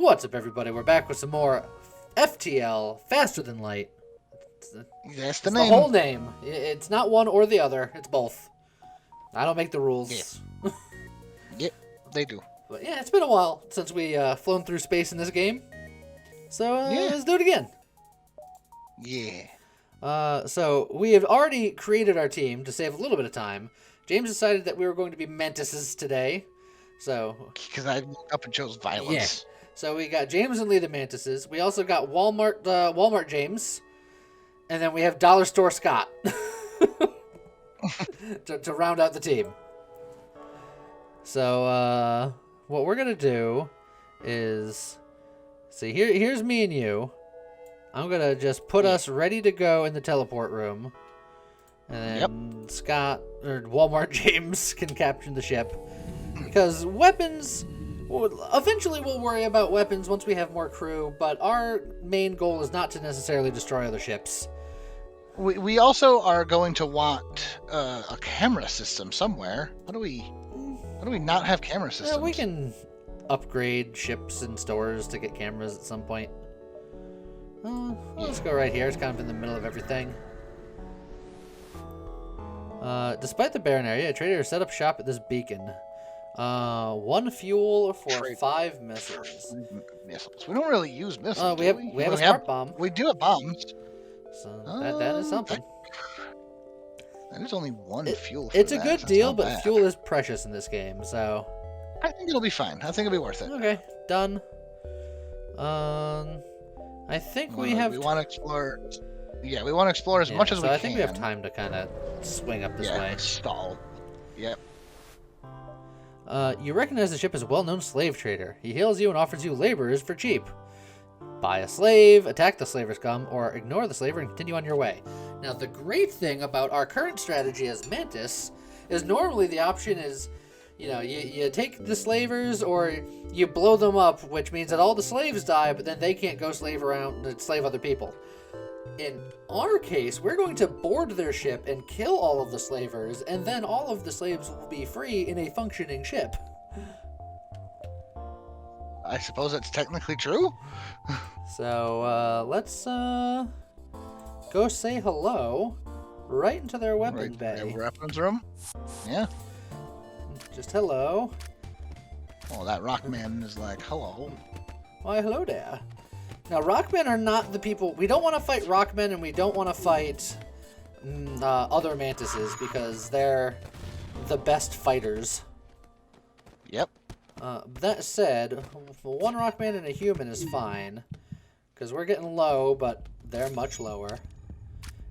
What's up, everybody? We're back with some more FTL, Faster Than Light. That's the It's name. the whole name. It's not one or the other. It's both. I don't make the rules. Yeah. Yep, they do. But yeah, it's been a while since we flown through space in this game. So let's do it again. Yeah. So we have already created our team to save a little bit of time. James decided that we were going to be Mantises today. So Because I woke up and chose violence. yeah. So we got James and Lee the Mantises. We also got Walmart James. And then we have Dollar Store Scott to round out the team. So what we're going to do is, see, here's me and you. I'm going to just put us ready to go in the teleport room. And then Scott, or Walmart James, can capture the ship. Because weapons, eventually we'll worry about weapons once we have more crew, but our main goal is not to necessarily destroy other ships. We also are going to want a camera system somewhere. How do we not have camera systems? Yeah, we can upgrade ships and stores to get cameras at some point. Let's go right here. It's kind of in the middle of everything. Despite the barren area, a trader set up shop at this beacon. 1 fuel for 5 missiles. Missiles. We don't really use missiles. We have a smart bomb. We do have bombs. So that is something. That is only 1 fuel. It's a good deal, but fuel is precious in this game, so I think it'll be fine. I think it'll be worth it. okay, done. I think we have. We want to explore. Yeah, we want to explore as much as we can. I think we have time to kind of swing up this way. Stall. Yep. You recognize the ship as a well-known slave trader. He hails you and offers you laborers for cheap. Buy a slave, attack the slaver's scum, or ignore the slaver and continue on your way. Now, the great thing about our current strategy as Mantis is normally the option is, you take the slavers or you blow them up, which means that all the slaves die, but then they can't go slave around and slave other people. In our case, we're going to board their ship and kill all of the slavers, and then all of the slaves will be free in a functioning ship. I suppose that's technically true. So, let's go say hello right into their weapon bay. Their weapons room? Yeah. Just hello. Oh, that Rockman is like, hello. Why, hello there. Now, Rockmen are not the people... We don't want to fight Rockmen, and we don't want to fight other Mantises, because they're the best fighters. Yep. That said, 1 Rockman and a human is fine, because we're getting low, but they're much lower.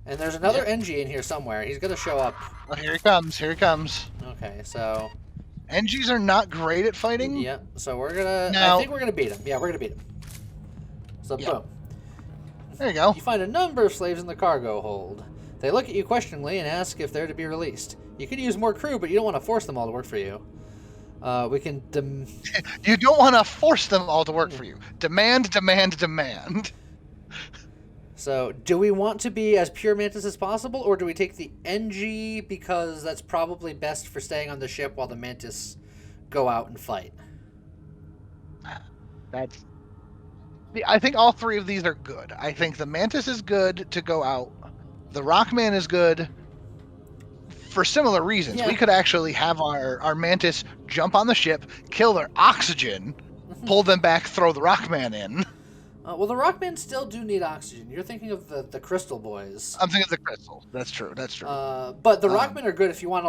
And there's another NG in here somewhere. He's going to show up. Oh, here he comes. Here he comes. Okay, so... NGs are not great at fighting. Yeah, so we're going to... I think we're going to beat him. Yeah, we're going to beat him. So, boom. There you go. You find a number of slaves in the cargo hold. They look at you questioningly and ask if they're to be released. You could use more crew, but you don't want to force them all to work for you. We can... You don't want to force them all to work for you. Demand, demand, demand. So, do we want to be as pure Mantis as possible, or do we take the NG because that's probably best for staying on the ship while the Mantis go out and fight? I think all 3 of these are good. I think the Mantis is good to go out. The Rockman is good for similar reasons. Yeah. We could actually have our Mantis jump on the ship, kill their oxygen, pull them back, throw the Rockman in. Well, the Rockmen still do need oxygen. You're thinking of the Crystal Boys. I'm thinking of the Crystal. That's true. That's true. But the Rockmen are good if you want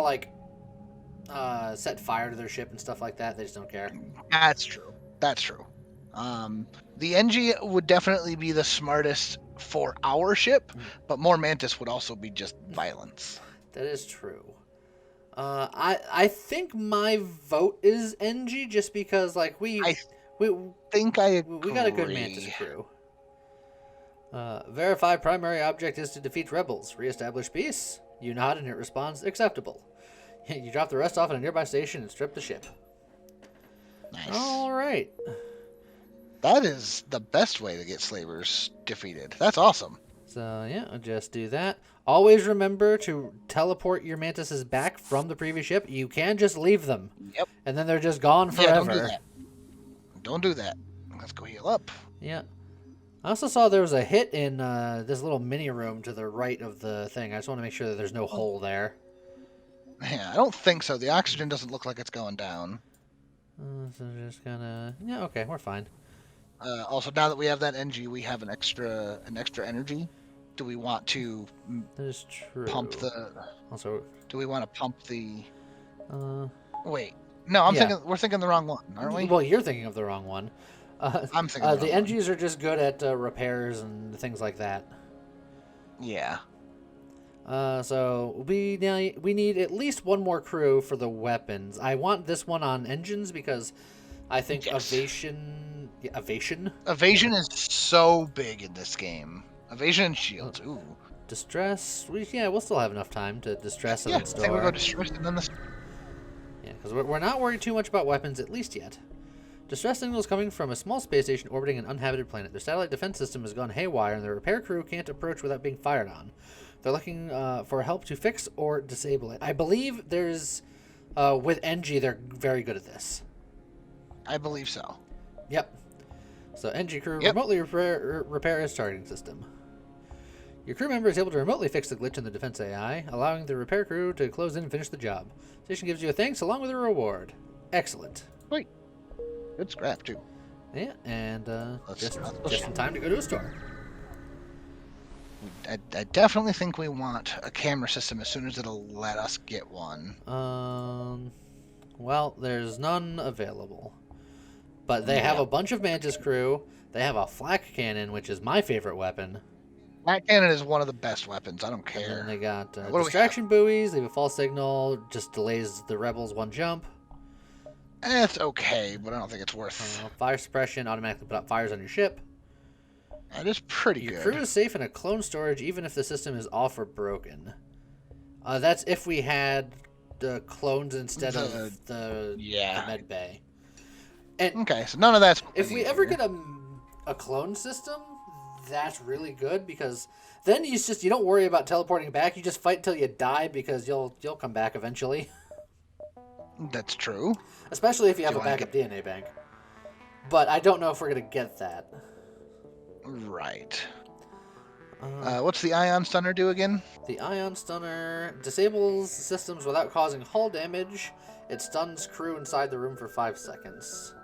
to, set fire to their ship and stuff like that. They just don't care. That's true. That's true. The NG would definitely be the smartest for our ship, but more Mantis would also be just violence. That is true. I think my vote is NG just because, we think I agree. We got a good Mantis crew. Verify primary object is to defeat rebels. Reestablish peace. You nod and it responds, acceptable. You drop the rest off at a nearby station and strip the ship. Nice. All right. That is the best way to get slavers defeated. That's awesome. So, yeah, I'll just do that. Always remember to teleport your Mantises back from the previous ship. You can just leave them. Yep. And then they're just gone forever. Don't do that. Let's go heal up. Yeah. I also saw there was a hit in this little mini room to the right of the thing. I just want to make sure that there's no hole there. Yeah, I don't think so. The oxygen doesn't look like it's going down. So just gonna... Yeah, okay, we're fine. Also, now that we have that NG, we have an extra energy. Do we want to That is true. pump the... Also... Do we want to pump the... Uh... Wait. No, Yeah. we're thinking the wrong one, aren't we? Well, you're thinking of the wrong one. I'm thinking the the wrong NGs are just good at repairs and things like that. Yeah. So we need at least one more crew for the weapons. I want this one on engines because I think evasion is so big in this game. Evasion and shields. Ooh. Distress. We'll still have enough time to distress and Yeah, then I store. think we go distress and then the... Yeah, because we're not worried too much about weapons, at least yet. Distress signals coming from a small space station orbiting an uninhabited planet. Their satellite defense system has gone haywire, and the repair crew can't approach without being fired on. They're looking for help to fix or disable it. I believe there's... with NG, they're very good at this. I believe so. Yep. So NG crew remotely repair its targeting system. Your crew member is able to remotely fix the glitch in the defense AI, allowing the repair crew to close in and finish the job. Station gives you a thanks along with a reward. Excellent. Sweet. Good scrap, too. Yeah, and just let's in time to go to a store. I definitely think we want a camera system as soon as it'll let us get one. Well, there's none available. But they have a bunch of Mantis crew. They have a flak cannon, which is my favorite weapon. Flak cannon is one of the best weapons. I don't care. And then they got distraction buoys. They have a false signal. Just delays the rebels one jump. It's okay, but I don't think it's worth... Fire suppression. Automatically put out fires on your ship. That is pretty good. Your crew is safe in a clone storage even if the system is off or broken. That's if we had the clones instead of the med bay. And okay, so none of that's... If we ever get a clone system, that's really good because then you don't worry about teleporting back. You just fight until you die because you'll come back eventually. That's true. Especially if you have a backup DNA bank. But I don't know if we're gonna get that. Right. What's the ion stunner do again? The ion stunner disables systems without causing hull damage. It stuns crew inside the room for 5 seconds.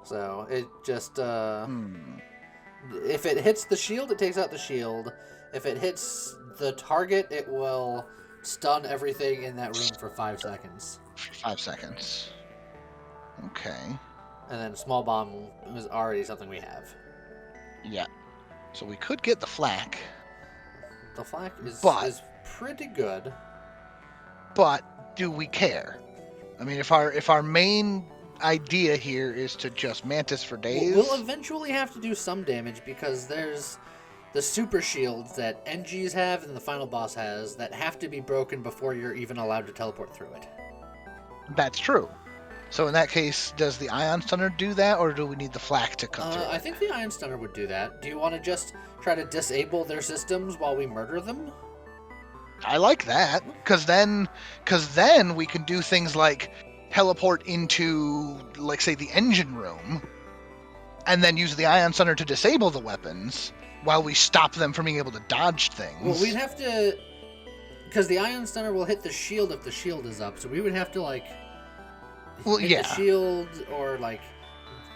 So it just if it hits the shield, it takes out the shield. If it hits the target, it will stun everything in that room for 5 seconds. 5 seconds. Okay. And then small bomb is already something we have. Yeah. So we could get the flak. The flak is pretty good. But do we care? I mean, if our main idea here is to just Mantis for days... We'll eventually have to do some damage because there's the super shields that NGs have and the final boss has that have to be broken before you're even allowed to teleport through it. That's true. So in that case, does the ion stunner do that, or do we need the flak to come through? I think the ion stunner would do that. Do you want to just try to disable their systems while we murder them? I like that, because then we can do things like teleport into, like, say, the engine room, and then use the ion stunner to disable the weapons while we stop them from being able to dodge things. Well, we'd have to, because the ion stunner will hit the shield if the shield is up, so we would have to, like, hit the shield, or like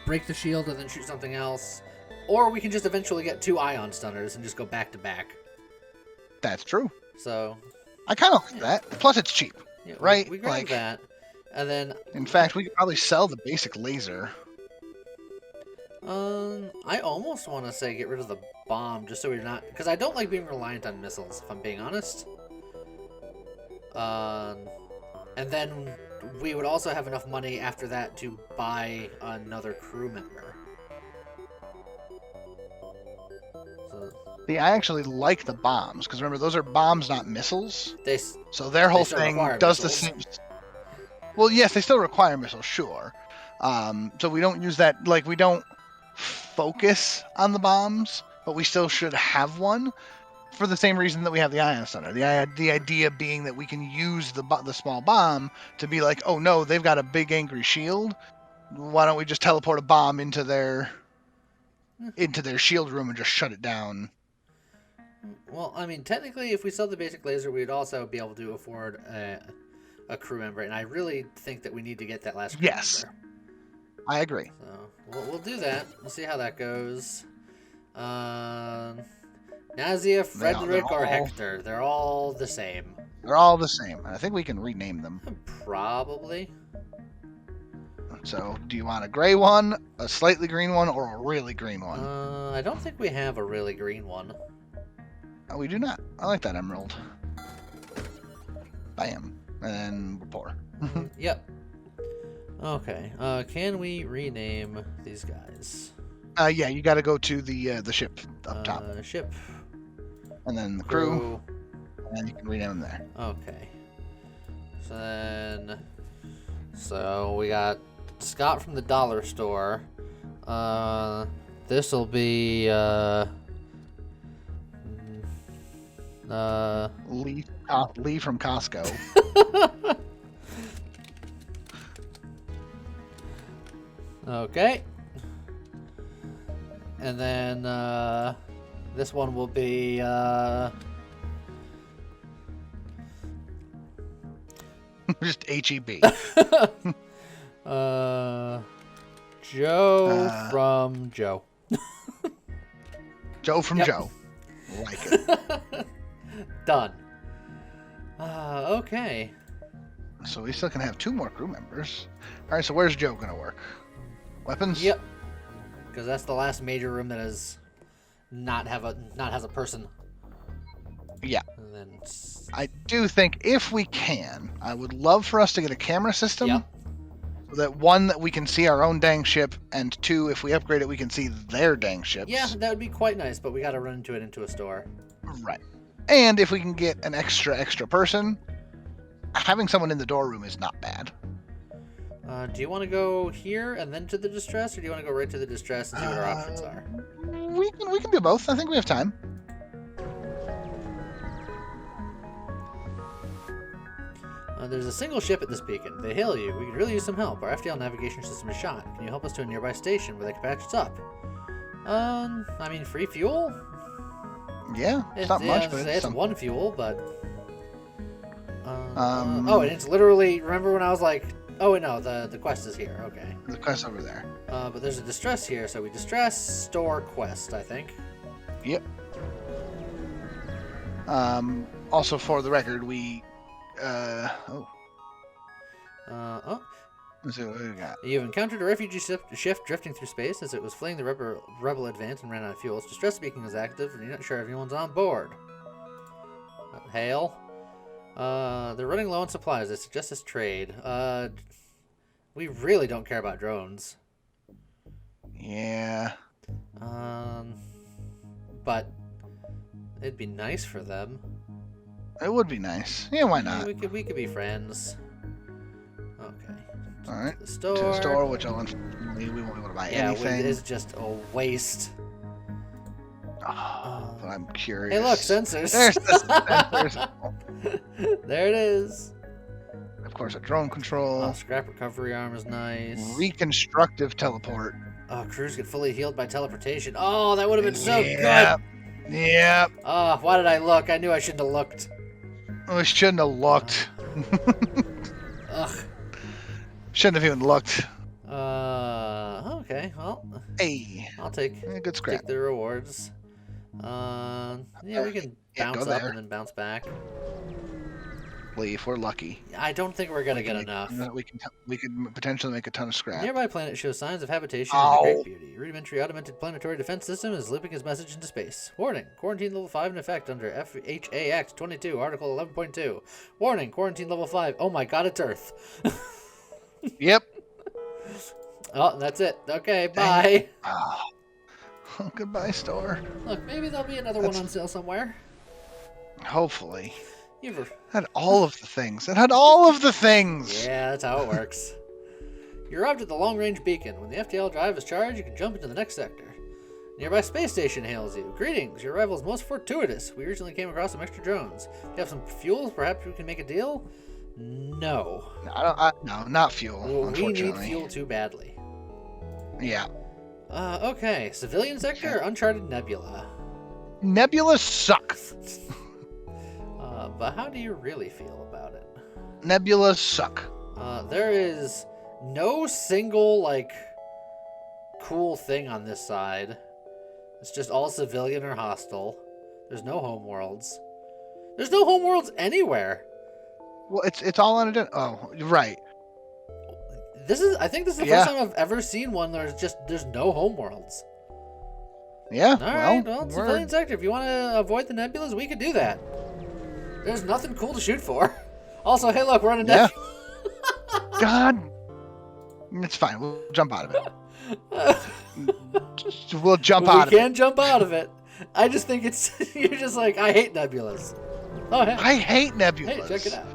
break the shield and then shoot something else, or we can just eventually get 2 ion stunners and just go back to back. That's true. So I kind of like that. Plus, it's cheap, right? We grab that, and then in fact, we could probably sell the basic laser. I almost want to say get rid of the bomb just so we're not, because I don't like being reliant on missiles, if I'm being honest. And then we would also have enough money after that to buy another crew member. See, I actually like the bombs, because remember, those are bombs, not missiles. So their whole thing does the same... Well, yes, they still require missiles, sure. So we don't use that, like, we don't focus on the bombs, but we still should have one. For the same reason that we have the ion stunner. The idea being that we can use the small bomb to be like, oh no, they've got a big angry shield. why don't we just teleport a bomb into their shield room and just shut it down? Well, I mean, technically, if we sell the basic laser, we'd also be able to afford a crew member, and I really think that we need to get that last crew member. I agree. So we'll do that. We'll see how that goes. Nazia, Frederick, or Hector. They're all the same. They're all the same. I think we can rename them. Probably. So, do you want a gray one, a slightly green one, or a really green one? I don't think we have a really green one. Oh, we do not. I like that emerald. Bam. And then we're poor. Yep. Okay. Can we rename these guys? Yeah, you got to go to the ship up top. Ship. And then the crew. And you can rename them there. Okay. So we got Scott from the dollar store. This will be Lee from Costco. Okay. And then this one will be just HEB. Joe from Joe. Joe from Joe. Like it. Done. Okay. So we still can have 2 more crew members. All right, so where's Joe going to work? Weapons? Yep. Because that's the last major room that is not has a person. Yeah. And then I do think if we can, I would love for us to get a camera system. Yep. So that 1, that we can see our own dang ship, and 2, if we upgrade it, we can see their dang ships. Yeah, that would be quite nice, but we got to run into a store. Right. And if we can get an extra person, having someone in the door room is not bad. Do you want to go here and then to the distress, or do you want to go right to the distress and see what our options are? We can do both. I think we have time. There's a single ship at this beacon. They hail you. We could really use some help. Our FTL navigation system is shot. Can you help us to a nearby station where they can patch us up? I mean, free fuel? Yeah, it's not much, but it's 1 fuel, but... oh, and it's literally... Remember when I was like... Oh, wait, no, the quest is here. Okay. The quest's over there. But there's a distress here, so we distress, store, quest, I think. Yep. Also, for the record, we... Let's see what we got. You've encountered a refugee ship drifting through space as it was fleeing the rebel advance and ran out of fuel. Its distress beacon is active, and you're not sure if anyone's on board. Hail. They're running low on supplies. They suggest this trade. We really don't care about drones. Yeah. But it'd be nice for them. It would be nice. Yeah, why not? We could be friends. Okay. All right. To the store, which unfortunately we won't be able to buy anything. Yeah, it's just a waste. Oh, but I'm curious. Hey, look, sensors. There's the sensors. There it is. Of course, a drone control. Oh, scrap recovery arm is nice. Reconstructive teleport. Oh, crews get fully healed by teleportation. Oh, that would have been so good. Yep. Oh, why did I look? I knew I shouldn't have looked. We shouldn't have looked. Ugh. Shouldn't have even looked. Okay, well. Hey. I'll take good scrap. Take the rewards. Yeah, we can bounce up and then bounce back. If we're lucky. I don't think we're gonna get enough. We can potentially make a ton of scrap. Nearby planet shows signs of habitation and great beauty. Rudimentary automated planetary defense system is looping his message into space. Warning: quarantine level 5 in effect under FHAX 22, Article 11.2. Warning: quarantine level 5. Oh my God, it's Earth. Yep. Oh, that's it. Okay, bye. Oh, goodbye, store. Look, maybe there'll be another one on sale somewhere. Hopefully. You've had all of the things. It had all of the things. Yeah, that's how it works. You arrived at the long-range beacon. When the FTL drive is charged, you can jump into the next sector. Nearby space station hails you. Greetings. Your arrival is most fortuitous. We recently came across some extra drones. If you have some fuel, perhaps we can make a deal? No. No, not fuel, unfortunately. We need fuel too badly. Yeah. Okay. Civilian sector or Uncharted Nebula? Nebula suck. But how do you really feel about it? Nebula suck. There is no single, like, cool thing on this side. It's just all civilian or hostile. There's no homeworlds. There's no homeworlds anywhere. Well, it's all on a... Oh, you're right. I think this is the first time I've ever seen one where there's no homeworlds. Yeah. All right, well, civilian sector. If you want to avoid the nebulas, we could do that. There's nothing cool to shoot for. Also, hey, look, we're on a nebula. God. It's fine. We'll jump out of it. We'll jump out of it. We can jump out of it. I just think it's... You're just like, I hate nebulas. Oh, hey. I hate nebulas. Hey, check it out.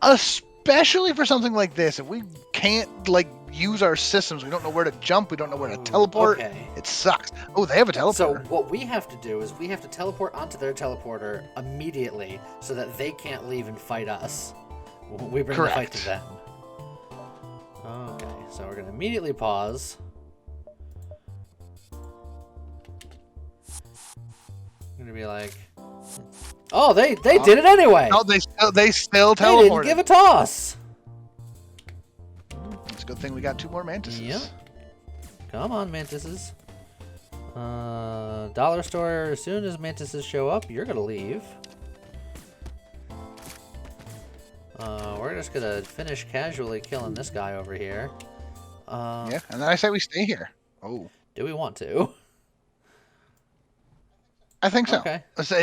Especially for something like this. If we can't, like, use our systems, we don't know where to jump, we don't know where to teleport. Okay. It sucks. Oh, they have a teleporter. So what we have to do is we have to teleport onto their teleporter immediately so that they can't leave and fight us. We bring the fight to them. Okay, so we're going to immediately pause. I'm going to be like... Oh, they did it anyway! No, they still teleported. They didn't give a toss! It's a good thing we got 2 more Mantises. Yep. Come on, Mantises. Dollar store, as soon as Mantises show up, you're going to leave. We're just going to finish casually killing this guy over here. Yeah, and then I say we stay here. Oh. Do we want to? I think so. Okay.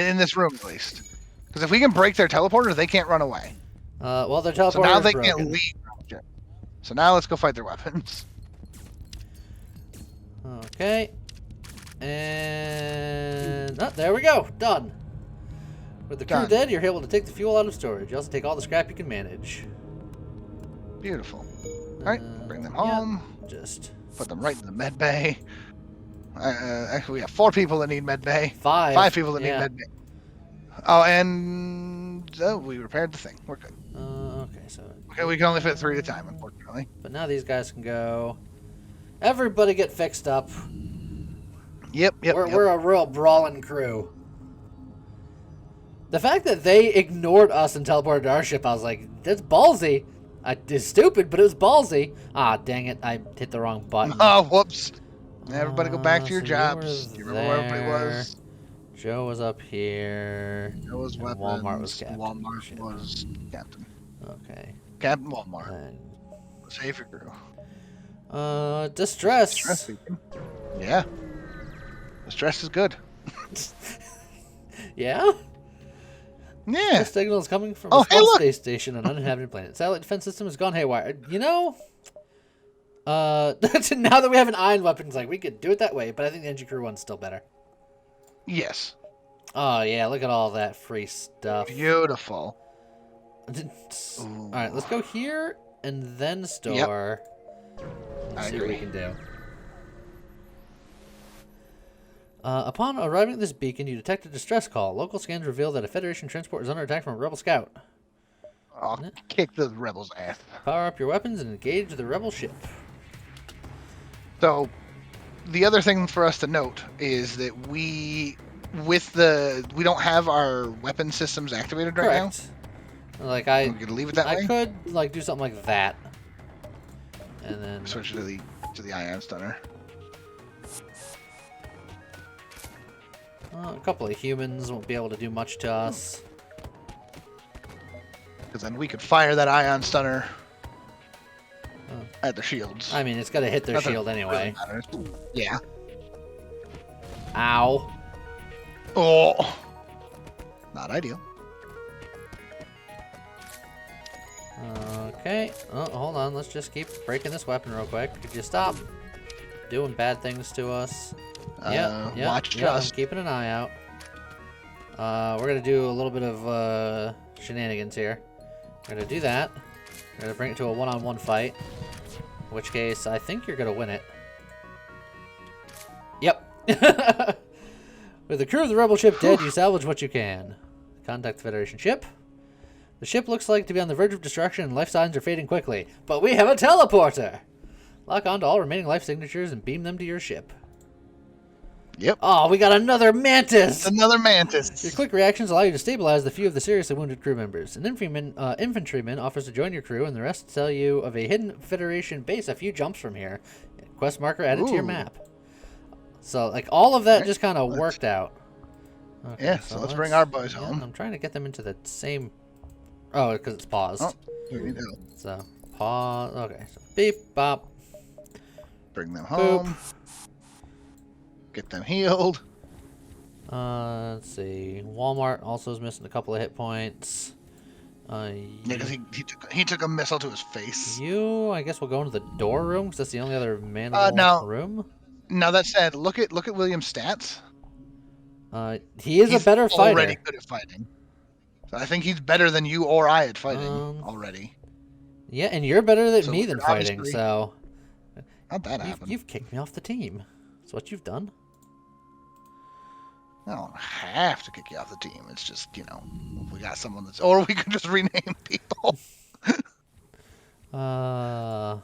In this room, at least. Because if we can break their teleporter, they can't run away. Well, their teleporter So now they broken. can't leave. So now let's go fight their weapons. Okay. And... Oh, there we go. Done. With the crew dead, you're able to take the fuel out of storage. You also take all the scrap you can manage. Beautiful. All right, bring them home. Yep, just put them right in the med bay. Actually, we have 4 people that need med bay. 5. 5 people that need med bay. Oh, and we repaired the thing. We're good. Okay, so... Okay, we can only fit 3 at a time, unfortunately. But now these guys can go. Everybody get fixed up. Yep. We're a real brawling crew. The fact that they ignored us and teleported to our ship, I was like, that's ballsy. It's stupid, but it was ballsy. Ah, dang it. I hit the wrong button. Oh, whoops. Everybody go back to your jobs. You remember where everybody was? Joe was up here. Joe was weapons. Walmart was captain. Walmart was captain. Okay. Captain Walmart. And... Save your crew. Distress. Distress. Yeah. Distress is good. Yeah? Yeah. The signal is coming from a small space station on an uninhabited planet. Satellite defense system has gone haywire. You know, now that we have an ion weapon, it's like we could do it that way, but I think the engine crew one's still better. Yes. Oh yeah, look at all that free stuff. Beautiful. All right, let's go here and then store. I see agree. what we can do. Upon arriving at this beacon, you detect a distress call. Local scans reveal that a Federation transport is under attack from a rebel scout. Oh, kick the rebels' ass. Power up your weapons and engage the rebel ship. So, the other thing for us to note is that we don't have our weapon systems activated right now. Like we could leave it that way. I could like do something like that, and then switch to the ion stunner. A couple of humans won't be able to do much to us. Because then we could fire that ion stunner at the shields. I mean, it's got to hit their shield anyway. Really yeah. Ow. Oh. Not ideal. Okay. Oh, hold on. Let's just keep breaking this weapon real quick. Could you stop doing bad things to us? Watch us. I'm keeping an eye out. We're going to do a little bit of shenanigans here. We're going to do that. We're going to bring it to a one-on-one fight. In which case, I think you're going to win it. Yep. With the crew of the rebel ship dead, you salvage what you can. Contact the Federation ship. The ship looks like to be on the verge of destruction and life signs are fading quickly. But we have a teleporter! Lock on to all remaining life signatures and beam them to your ship. Yep. Oh, we got another Mantis! It's another Mantis. Your quick reactions allow you to stabilize the few of the seriously wounded crew members. An infantryman offers to join your crew, and the rest tell you of a hidden Federation base a few jumps from here. Quest marker added to your map. So, like, all of that just kind of worked out. Okay, yeah, so let's bring our boys home. I'm trying to get them into the same... Oh, because it's paused. Oh, here we go. So, pause. Okay, so beep, bop. Bring them home. Boop. Get them healed. Let's see. Walmart also is missing a couple of hit points. Yeah, because he took a missile to his face. I guess we'll go into the door room because that's the only other man-able room. Now that said, look at William's stats. He is a better fighter. Already good at fighting. So I think he's better than you or I at fighting already. Yeah, and you're better than me than fighting. So how'd that happen? You've kicked me off the team. That's what you've done. I don't have to kick you off the team. It's just, if we got someone that's... Or we could just rename people. Hold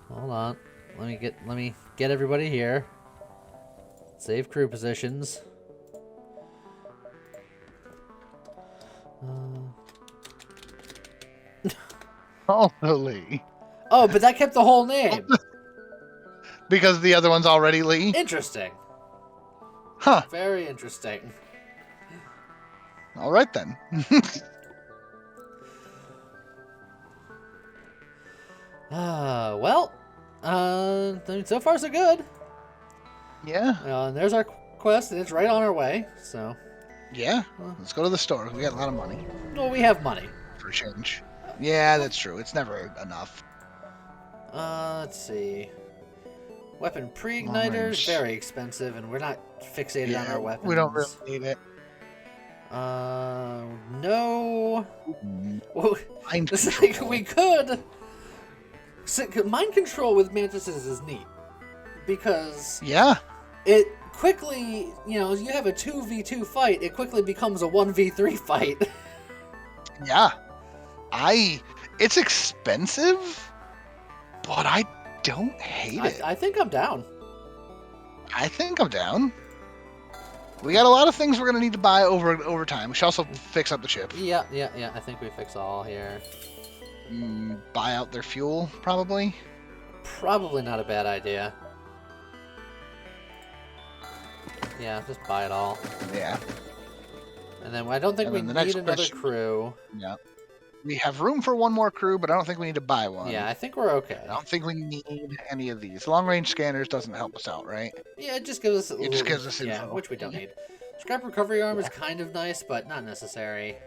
on. Let me get everybody here. Save crew positions. Also Lee. Oh, but that kept the whole name. Because the other one's already Lee? Interesting. Huh. Very interesting. All right, then. Well, so far so good. Yeah. And there's our quest, and it's right on our way, so... Yeah. Let's go to the store. We got a lot of money. Well, we have money. For change. Yeah, that's true. It's never enough. Let's see. Weapon pre-igniters, very expensive, and we're not fixated on our weapons. We don't really need it. No. Mind control. We could. Mind control with Mantises is neat. Because... Yeah. It quickly, you have a 2v2 fight, it quickly becomes a 1v3 fight. Yeah. It's expensive, but I don't hate it. I think I'm down. I think I'm down. We got a lot of things we're going to need to buy over time. We should also fix up the ship. Yeah. I think we fix all here. Buy out their fuel, probably. Probably not a bad idea. Yeah, just buy it all. Yeah. And then I don't think we need another crew. Yeah. We have room for one more crew, but I don't think we need to buy one. Yeah, I think we're okay. I don't think we need any of these. Long-range scanners doesn't help us out, right? Yeah, it just gives us... just gives us info. Yeah, which we don't need. Scrap recovery arm is kind of nice, but not necessary.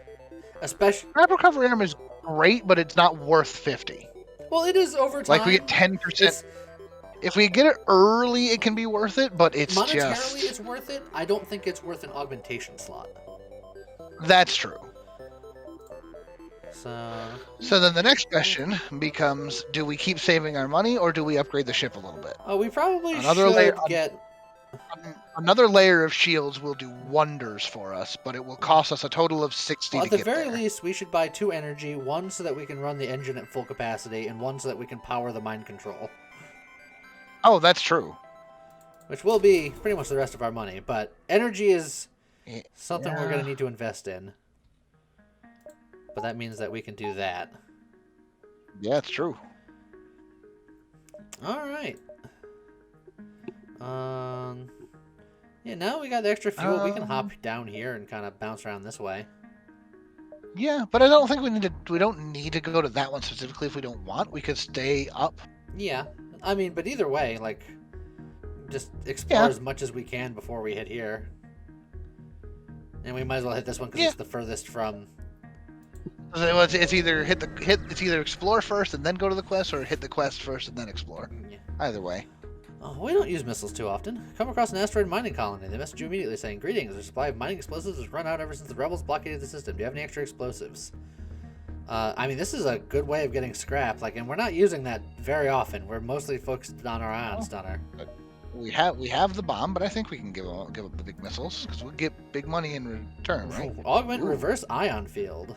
Especially... Scrap recovery arm is great, but it's not worth 50. Well, it is over time. Like, we get 10%. If we get it early, it can be worth it, but it's monetarily, it's worth it. I don't think it's worth an augmentation slot. That's true. So then the next question becomes, do we keep saving our money, or do we upgrade the ship a little bit? Oh, we probably should get... Another layer of shields will do wonders for us, but it will cost us a total of 60 to get there. At the very least, we should buy 2 energy, one so that we can run the engine at full capacity, and one so that we can power the mind control. Oh, that's true. Which will be pretty much the rest of our money, but energy is something we're going to need to invest in. But that means that we can do that. Yeah, it's true. Alright. Yeah, now we got the extra fuel. We can hop down here and kind of bounce around this way. Yeah, but I don't think we don't need to go to that one specifically if we don't want. We could stay up. Yeah. I mean, but either way, like, just explore as much as we can before we hit here. And we might as well hit this one because it's the furthest from... It's either it's either explore first and then go to the quest, or hit the quest first and then explore. Yeah. Either way. Oh, we don't use missiles too often. Come across an asteroid mining colony. They message you immediately saying, "Greetings, our supply of mining explosives has run out ever since the rebels blockaded the system. Do you have any extra explosives?" I mean, this is a good way of getting scrap. Like, and we're not using that very often. We're mostly focused on our ion stunner. We have the bomb, but I think we can give up the big missiles because we'll get big money in return, right? Augment reverse ion field.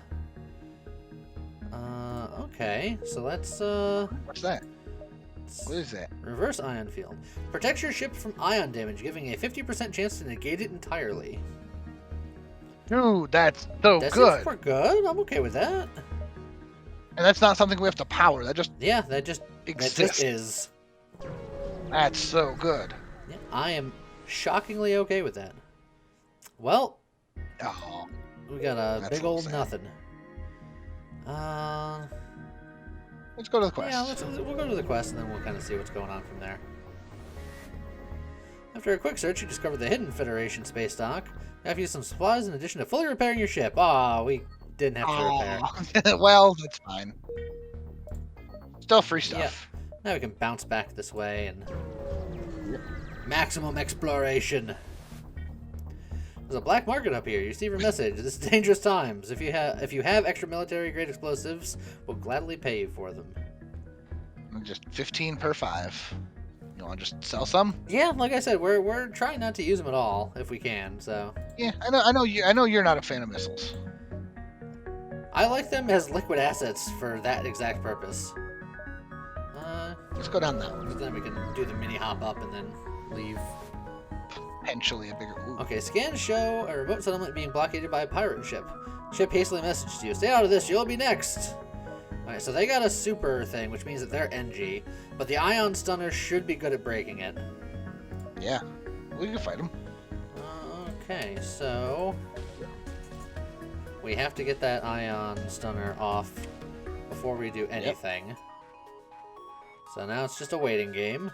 Okay, so let's What's that? What is that? Reverse ion field. Protects your ship from ion damage, giving a 50% chance to negate it entirely. Dude, that's so that good. Seems pretty good. I'm okay with that. And that's not something we have to power. That just that just is. That's so good. Yeah, I am shockingly okay with that. Well, we got a big old nothing. Let's go to the quest. Yeah, we'll go to the quest and then we'll kind of see what's going on from there. After a quick search, you discover the hidden Federation space dock. You have to use some supplies in addition to fully repairing your ship. We didn't have to repair. Well, that's fine. Still free stuff. Yeah. Now we can bounce back this way and maximum exploration. There's a black market up here. You receive a message. This is dangerous times. If you have extra military grade explosives, we'll gladly pay you for them. Just 15 per 5. You want to just sell some? Yeah, like I said, we're trying not to use them at all if we can. So. Yeah, I know you're not a fan of missiles. I like them as liquid assets for that exact purpose. Let's go down that one. Because then we can do the mini hop up and then leave. Potentially a bigger. Ooh. Okay, scans show a remote settlement being blockaded by a pirate ship. Ship hastily messaged you. Stay out of this, you'll be next. Alright, so they got a super thing, which means that they're NG, but the ion stunner should be good at breaking it. Yeah, we can fight them. Okay, so we have to get that ion stunner off before we do anything. Yep. So now it's just a waiting game.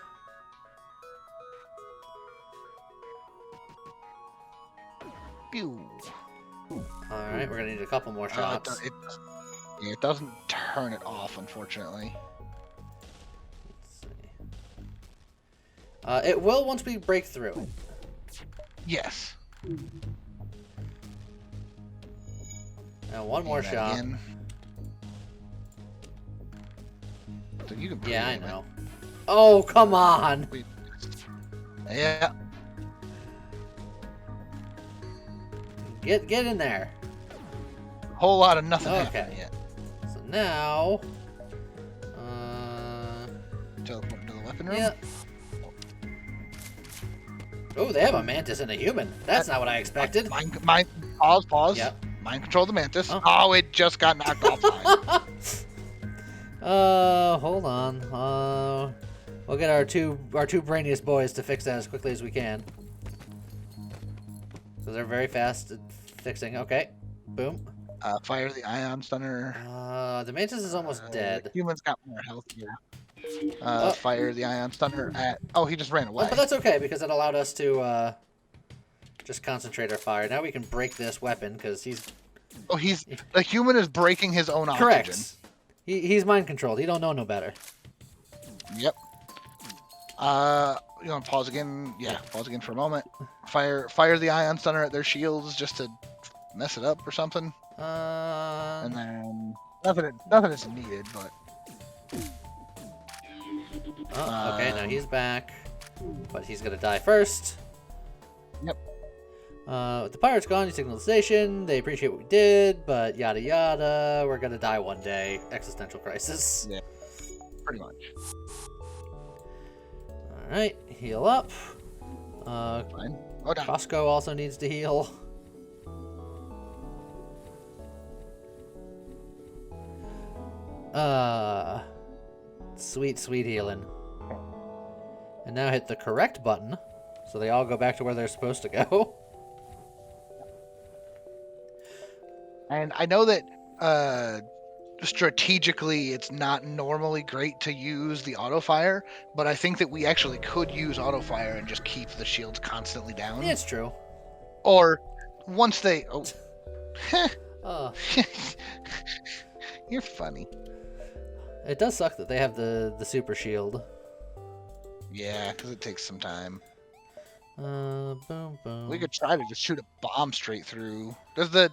Alright, we're gonna need a couple more shots. It doesn't turn it off, unfortunately. Let's see. It will once we break through. Yes. Now one more shot. Again. So you can I know. Oh, come on! Yeah. Get in there. Whole lot of nothing happened yet. So now, teleport to the weapon room. Yeah. Oh, they have a Mantis and a human. That's not what I expected. Pause. Yep. Mind control the Mantis. Oh, it just got knocked offline. Hold on. We'll get our two brainiest boys to fix that as quickly as we can. So they're very fast at fixing. Okay. Boom. Fire the ion stunner. The Mantis is almost dead. The human's got more health here. Fire the ion stunner at... Oh, he just ran away. But that's okay, because it allowed us to just concentrate our fire. Now we can break this weapon, because he's... Oh, the human is breaking his own oxygen. Correct. He's mind-controlled. He don't know no better. Yep. You want to pause again? Yeah, pause again for a moment. Fire the ion stunner at their shields just to mess it up or something. And then nothing is needed, but. Okay, now he's back, but he's gonna die first. Yep. With the pirates gone, you signal the station. They appreciate what we did, but yada yada. We're gonna die one day. Existential crisis. Yeah. Pretty much. Alright, heal up. Fine. Oh, down. Costco also needs to heal. Sweet healing. And now hit the correct button, so they all go back to where they're supposed to go. And I know that strategically it's not normally great to use the auto fire, but I think that we actually could use auto fire and just keep the shields constantly down. Yeah, it's true. Or once they You're funny. It does suck that they have the super shield. Yeah, because it takes some time. Boom, boom. We could try to just shoot a bomb straight through. Does the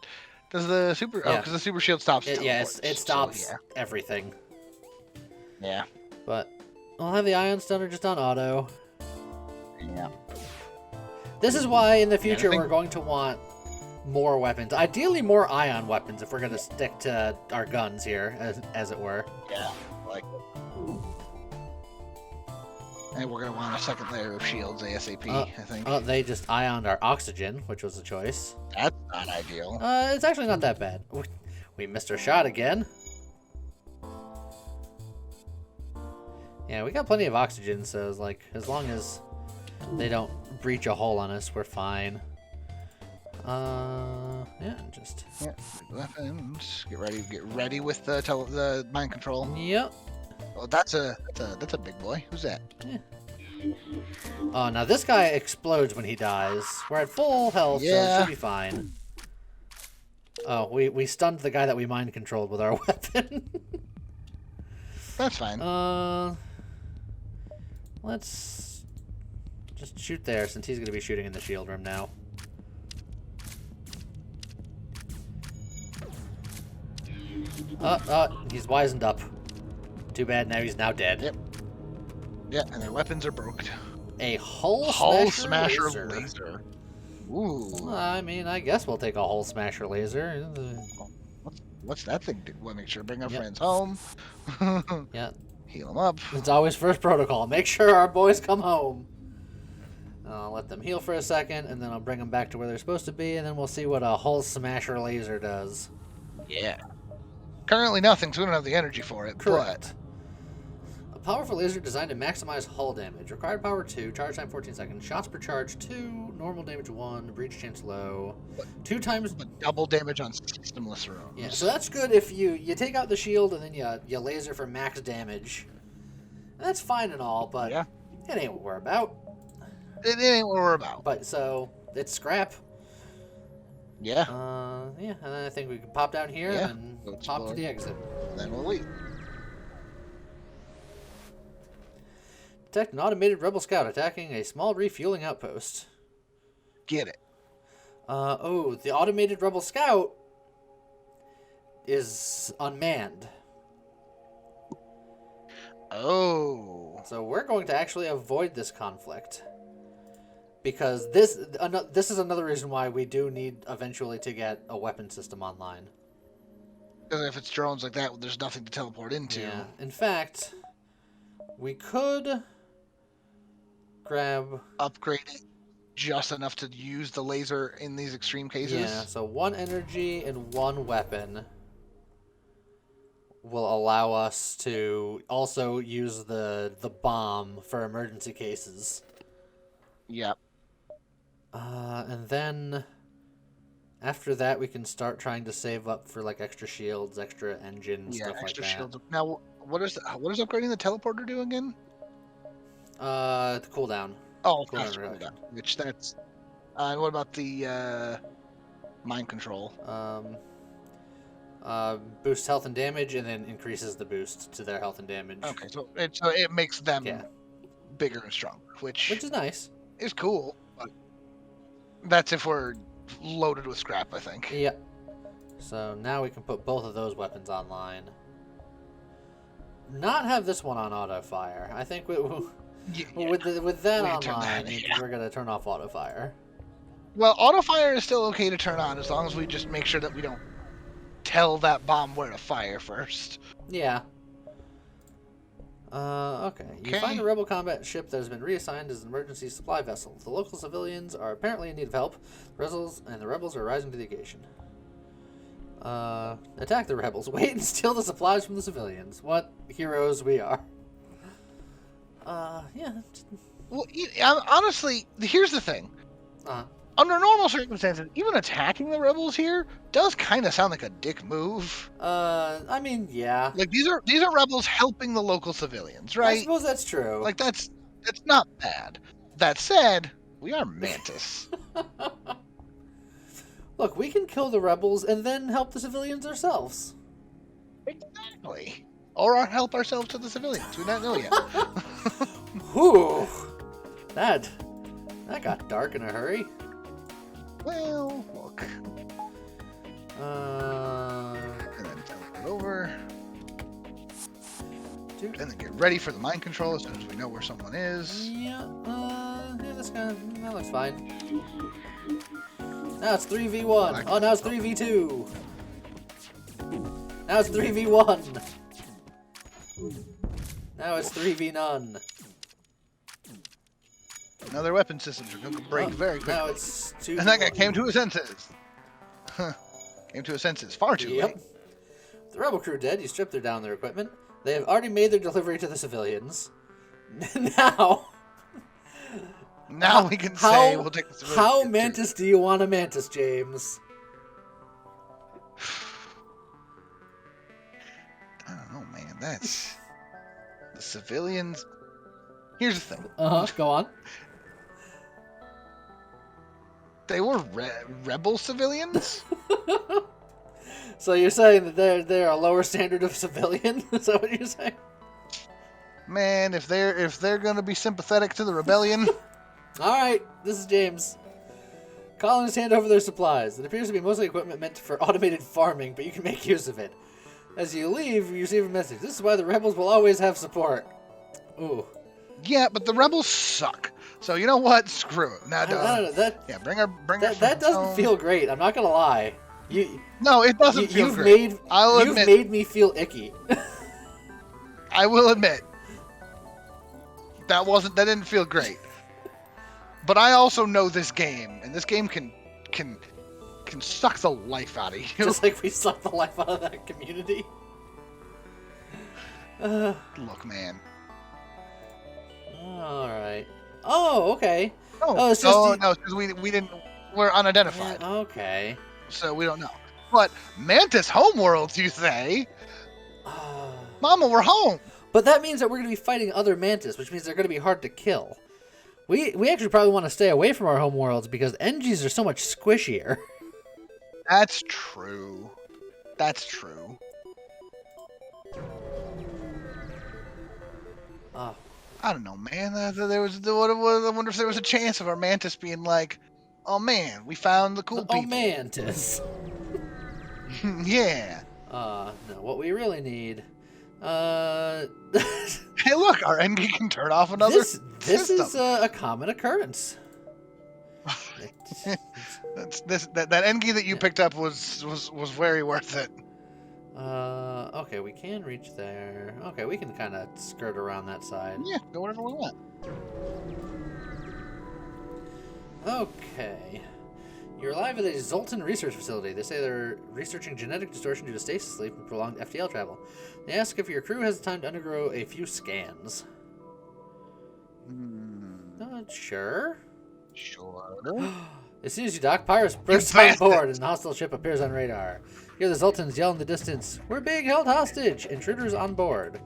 super? Yeah. Oh, because the super shield stops. It stops everything. Yeah. But I'll have the ion stunner just on auto. Yeah. This is why in the future we're going to want more weapons. Ideally, more ion weapons if we're going to stick to our guns here, as it were. Yeah, like. And we're going to want a second layer of shields ASAP, I think. Oh, they just ioned our oxygen, which was a choice. That's not ideal. It's actually not that bad. We missed our shot again. Yeah, we got plenty of oxygen, so it's like, as long as they don't breach a hole on us, we're fine. Yeah, just... Yeah, weapons. Get ready with the mind control. Yep. Oh, that's a big boy. Who's that? Yeah. Oh, now this guy explodes when he dies. We're at full health, so it should be fine. Oh, we stunned the guy that we mind controlled with our weapon. That's fine. Let's just shoot there, since he's going to be shooting in the shield room now. He's wizened up. Too bad, now he's now dead. Yep. Yeah, and their weapons are broken. A hull smasher laser. Ooh. I mean, I guess we'll take a hull smasher laser. What's that thing do? We'll make sure to bring our friends home. Yeah. Heal them up. It's always first protocol. Make sure our boys come home. I'll let them heal for a second, and then I'll bring them back to where they're supposed to be, and then we'll see what a hull smasher laser does. Yeah. Currently nothing, so we don't have the energy for it. Correct. A powerful laser designed to maximize hull damage. Required power 2, charge time 14 seconds, shots per charge 2, normal damage 1, breach chance low. 2 times... But double damage on systemless rounds. Yeah, so that's good if you take out the shield and then you laser for max damage. That's fine and all, but it ain't what we're about. It ain't what we're about. But, so, it's scrap. Yeah. Yeah, and I think we can pop down here and pop to the exit. Then we'll leave. Detect an automated rebel scout attacking a small refueling outpost. Get it. Oh, the automated rebel scout is unmanned. Oh. So we're going to actually avoid this conflict. Because this is another reason why we do need eventually to get a weapon system online. Because if it's drones like that, there's nothing to teleport into. Yeah. In fact, we could grab... Upgrade it just enough to use the laser in these extreme cases. Yeah, so 1 energy and 1 weapon will allow us to also use the bomb for emergency cases. Yep. And then after that, we can start trying to save up for like extra shields, extra engines, stuff like that. Shields. Now, what does upgrading the teleporter do again? The cooldown. Oh, cooldown. Which that's. And what about the mind control? Boosts health and damage, and then increases the boost to their health and damage. Okay, so it makes them bigger and stronger, which is nice. Is cool. But that's if we're loaded with scrap, I think. Yep. So now we can put both of those weapons online. Not have this one on auto fire. I think with that online, we're gonna turn off auto fire. Well, auto fire is still okay to turn on as long as we just make sure that we don't tell that bomb where to fire first. Yeah. Okay. You find a rebel combat ship that has been reassigned as an emergency supply vessel. The local civilians are apparently in need of help. The rebels are rising to the occasion. Attack the rebels. Wait and steal the supplies from the civilians. What heroes we are. Yeah. Well, honestly, here's the thing. Under normal circumstances, even attacking the rebels here does kind of sound like a dick move. I mean, yeah. Like these are rebels helping the local civilians, right? I suppose that's true. Like that's not bad. That said, we are Mantis. Look, we can kill the rebels and then help the civilians ourselves. Exactly. Or help ourselves to the civilians. We don't know yet. Whew. That got dark in a hurry. Well, look. And then teleport over. And then get ready for the mind control as soon as we know where someone is. Yeah, that looks fine. Now it's 3v1. Oh, now it's 3v2. Now it's 3v1. Now it's 3v none. Now their weapon systems are going to break very quickly. Now it's 2v1. And that guy came to his senses. Came to his senses far too late. The rebel crew dead. You stripped down their equipment. They have already made their delivery to the civilians. Now we can say we'll take the civilians. How Mantis do you want a Mantis, James? I don't know, man. That's... The civilians... Here's the thing. Go on. They were rebel civilians? So you're saying that they're a lower standard of civilian? Is that what you're saying? Man, if they're gonna be sympathetic to the rebellion... Alright, this is James. Colonists hand over their supplies. It appears to be mostly equipment meant for automated farming, but you can make use of it. As you leave, you receive a message. This is why the rebels will always have support. Ooh. Yeah, but the rebels suck. So you know what? Screw it. Now, I don't know. bring her. That doesn't feel great. I'm not gonna lie. No, it doesn't feel great. You've made me feel icky. I will admit. That didn't feel great. But I also know this game, and this game can suck the life out of you. Just like we suck the life out of that community. Look, man. All right. Oh, okay. No, it's just no, because we're unidentified. Yeah, okay. So we don't know. But Mantis homeworlds, you say? Mama, we're home. But that means that we're going to be fighting other Mantis, which means they're going to be hard to kill. We actually probably want to stay away from our homeworlds because NGs are so much squishier. That's true. That's true. Oh. I don't know, man. I wonder if there was a chance of our Mantis being like, "Oh man, we found the cool people." Oh, Mantis. Yeah. No, what we really need. Hey, look, our NG can turn off another. This is a common occurrence. That NG that you picked up was very worth it. Okay, we can reach there. Okay, we can kind of skirt around that side. Yeah, go wherever we want. Okay. You're alive at a Zoltan research facility. They say they're researching genetic distortion due to stasis sleep and prolonged FTL travel. They ask if your crew has time to undergo a few scans. Sure. Sure. As soon as you dock, pirates burst on board and the hostile ship appears on radar. Hear the Zoltans yell in the distance, "We're being held hostage! Intruders on board."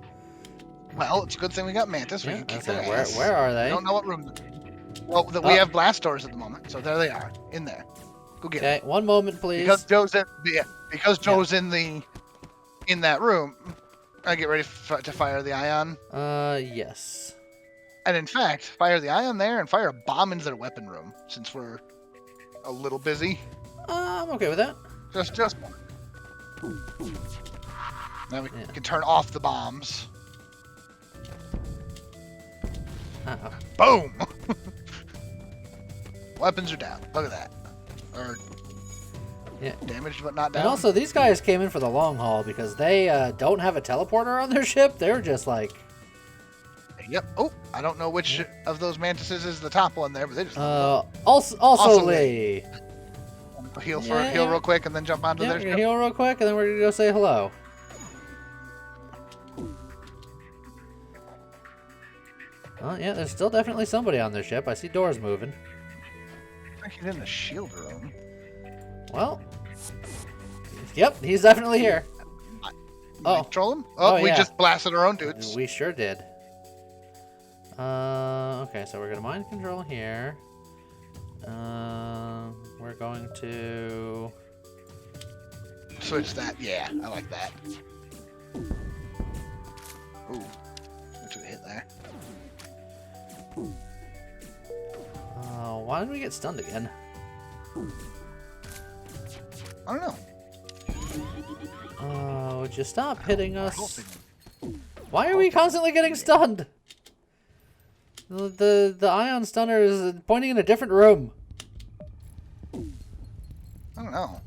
Well, it's a good thing we got Mantis. We can kick their ass. Where are they? I don't know what room they're in. Well, we have blast doors at the moment, so there they are, in there. Go get them. One moment, please. Because Joe's in that room. I get ready to fire the ion. Yes. And in fact, fire the ion there and fire a bomb into their weapon room, since we're a little busy. I'm okay with that. Just one. Now we can turn off the bombs. Boom! Weapons are down. Look at that. Or damaged but not down. And also, these guys came in for the long haul because they don't have a teleporter on their ship. They're just like... Yep. Oh, I don't know which of those Mantises is the top one there, but they just... Also Lee. Heal real quick and then jump onto their ship. Heal real quick and then we're going to go say hello. Well, yeah, there's still definitely somebody on their ship. I see doors moving. I think he's in the shield room. Well, yep, he's definitely here. Control him? Oh, we just blasted our own dudes. We sure did. Okay, so we're going to mind control here. We're going to... switch that. Yeah, I like that. Ooh. I took a hit there. Why did we get stunned again? I don't know. Would you stop hitting us? Why are we constantly getting stunned? The ion stunner is pointing in a different room. I don't know.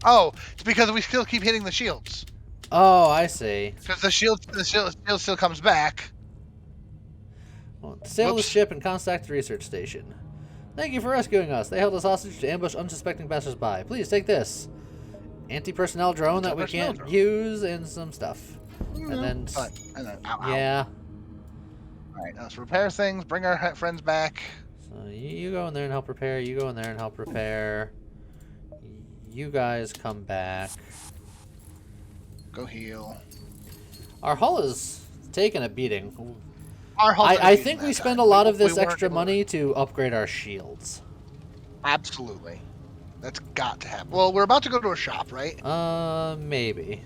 Oh, it's because we still keep hitting the shields. Oh, I see. Because the shield still comes back. Well, sail the ship and contact the research station. Thank you for rescuing us. They held us hostage to ambush unsuspecting passers-by. Please take this. Anti-personnel drone that we can't use and some stuff. And then yeah. All right, let's repair things. Bring our friends back. So you go in there and help repair. You go in there and help repair. You guys come back. Go heal. Our hull is taking a beating. I think we spend a lot of this extra money to upgrade our shields. Absolutely. That's got to happen. Well, we're about to go to a shop, right? Maybe.